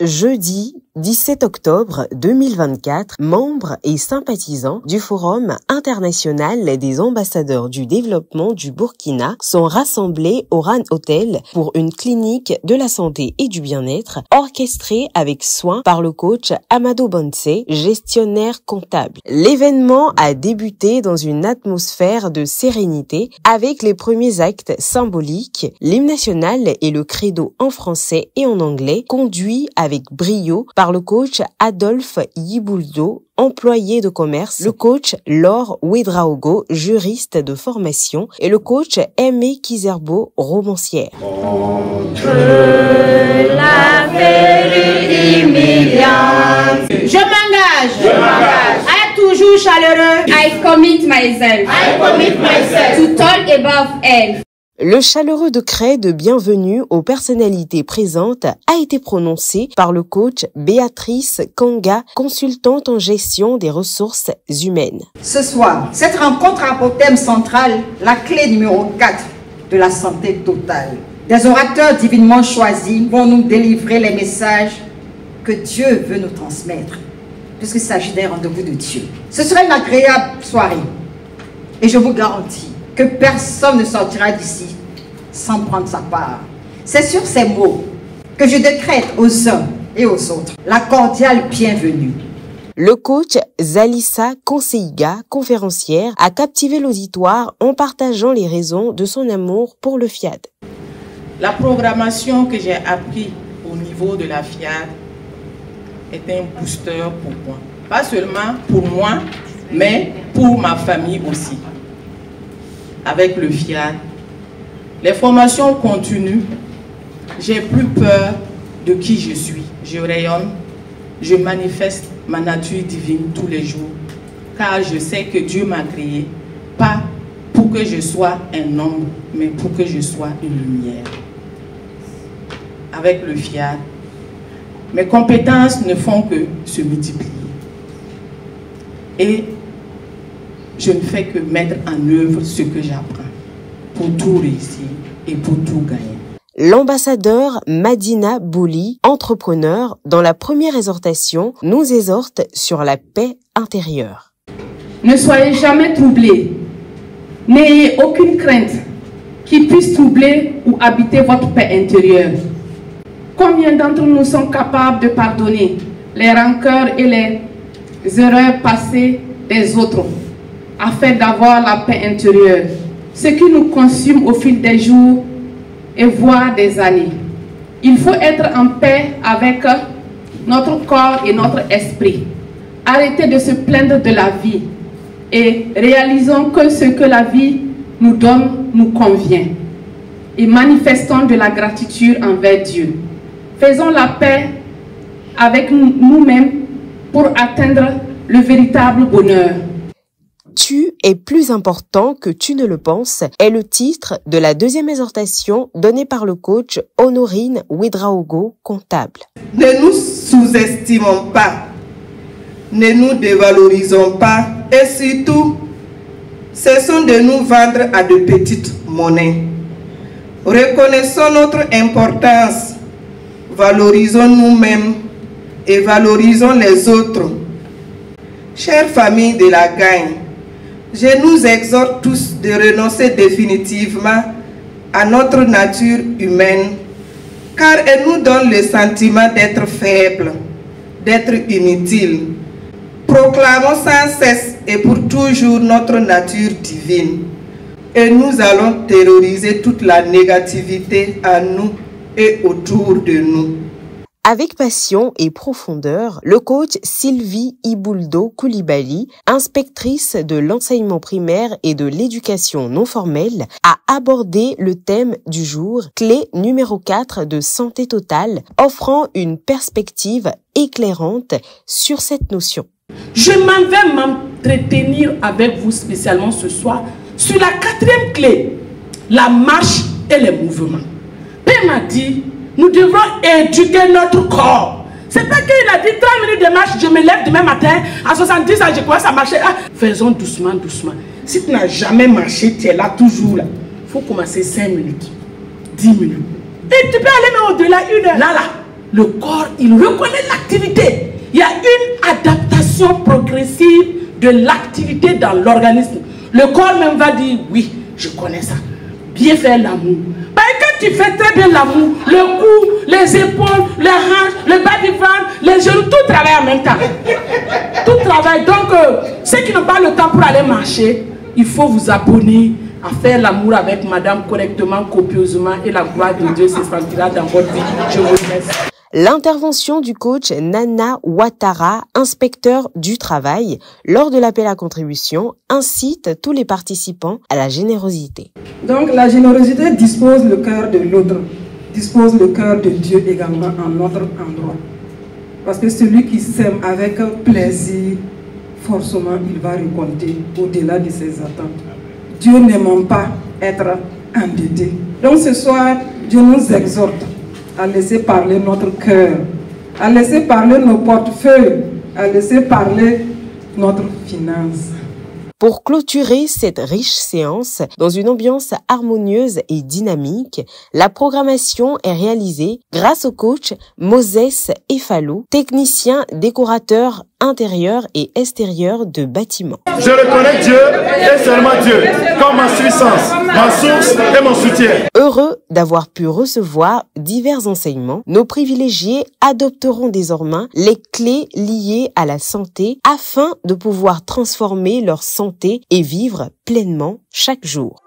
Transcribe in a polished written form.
Jeudi 17 octobre 2024, membres et sympathisants du Forum international des ambassadeurs du développement du Burkina sont rassemblés au RAN Hotel pour une clinique de la santé et du bien-être orchestrée avec soin par le coach Amadou Bonse, gestionnaire comptable. L'événement a débuté dans une atmosphère de sérénité avec les premiers actes symboliques, l'hymne national et le credo en français et en anglais, conduits avec brio par le coach Adolphe Yibouldo, employé de commerce, le coach Laure Ouedraogo, juriste de formation, et le coach Aimé Kizerbo, romancière. Contre la vérité humiliante, je m'engage à être toujours chaleureux. I commit myself to talk above all. Le chaleureux décret de bienvenue aux personnalités présentes a été prononcé par le coach Béatrice Kanga, consultante en gestion des ressources humaines. Ce soir, cette rencontre a pour thème central la clé numéro 4 de la santé totale. Des orateurs divinement choisis vont nous délivrer les messages que Dieu veut nous transmettre, puisqu'il s'agit d'un rendez-vous de Dieu. Ce sera une agréable soirée et je vous garantis que personne ne sortira d'ici sans prendre sa part. C'est sur ces mots que je décrète aux uns et aux autres la cordiale bienvenue. Le coach Zalissa Konseiga, conférencière, a captivé l'auditoire en partageant les raisons de son amour pour le FIAD. La programmation que j'ai appris au niveau de la FIAD est un booster pour moi. Pas seulement pour moi, mais pour ma famille aussi. Avec le FIAD, les formations continuent, j'ai plus peur de qui je suis. Je rayonne, je manifeste ma nature divine tous les jours, car je sais que Dieu m'a créé, pas pour que je sois un homme, mais pour que je sois une lumière. Avec le FIAD, mes compétences ne font que se multiplier. Et je ne fais que mettre en œuvre ce que j'apprends pour tout réussir et pour tout gagner. L'ambassadeur Madina Bouli, entrepreneur, dans la première exhortation, nous exhorte sur la paix intérieure. Ne soyez jamais troublés. N'ayez aucune crainte qui puisse troubler ou habiter votre paix intérieure. Combien d'entre nous sont capables de pardonner les rancœurs et les erreurs passées des autres, afin d'avoir la paix intérieure, ce qui nous consume au fil des jours et voire des années. Il faut être en paix avec notre corps et notre esprit. Arrêtez de se plaindre de la vie et réalisons que ce que la vie nous donne nous convient. Et manifestons de la gratitude envers Dieu. Faisons la paix avec nous-mêmes pour atteindre le véritable bonheur. Tu es plus important que tu ne le penses est le titre de la deuxième exhortation donnée par le coach Honorine Ouedraogo, comptable. Ne nous sous-estimons pas, ne nous dévalorisons pas et surtout, cessons de nous vendre à de petites monnaies. Reconnaissons notre importance, valorisons nous-mêmes et valorisons les autres. Chère famille de la Gagne, je nous exhorte tous de renoncer définitivement à notre nature humaine, car elle nous donne le sentiment d'être faible, d'être inutile. Proclamons sans cesse et pour toujours notre nature divine, et nous allons terroriser toute la négativité en nous et autour de nous. Avec passion et profondeur, le coach Sylvie Ibouldo Koulibaly, inspectrice de l'enseignement primaire et de l'éducation non formelle, a abordé le thème du jour, clé numéro 4 de santé totale, offrant une perspective éclairante sur cette notion. Je m'en vais m'entretenir avec vous spécialement ce soir sur la 4e clé, la marche et les mouvements. Père m'a dit, nous devons éduquer notre corps. C'est pas qu'il a dit 3 minutes de marche, je me lève demain matin, à 70 ans, je commence à marcher. Ah, faisons doucement, doucement. Si tu n'as jamais marché, tu es là, toujours là. Il faut commencer 5 minutes, 10 minutes. Et tu peux aller même au-delà, 1 heure. Là, le corps, il reconnaît l'activité. Il y a une adaptation progressive de l'activité dans l'organisme. Le corps même va dire, oui, je connais ça. Bien faire l'amour. Parce que quand tu fais très bien l'amour, le cou, les épaules, les hanches, le bas du ventre, les genoux, tout travaille en même temps. Tout travaille. Donc, ceux qui n'ont pas le temps pour aller marcher, il faut vous abonner à faire l'amour avec madame correctement, copieusement, et la gloire de Dieu se sentira dans votre vie. Je vous remercie. L'intervention du coach Nana Ouattara, inspecteur du travail, lors de l'appel à contribution, incite tous les participants à la générosité. Donc la générosité dispose le cœur de l'autre, dispose le cœur de Dieu également en notre endroit. Parce que celui qui s'aime avec plaisir, forcément il va récolter au-delà de ses attentes. Dieu n'aime pas être endetté. Donc ce soir, Dieu nous exhorte à laisser parler notre cœur, à laisser parler nos portefeuilles, à laisser parler notre finance. Pour clôturer cette riche séance dans une ambiance harmonieuse et dynamique, la programmation est réalisée grâce au coach Moses Efalou, technicien décorateur intérieur et extérieur de bâtiments. Je reconnais Dieu et seulement Dieu comme ma puissance, ma source et mon soutien. Heureux d'avoir pu recevoir divers enseignements, nos privilégiés adopteront désormais les clés liées à la santé afin de pouvoir transformer leur santé et vivre pleinement chaque jour.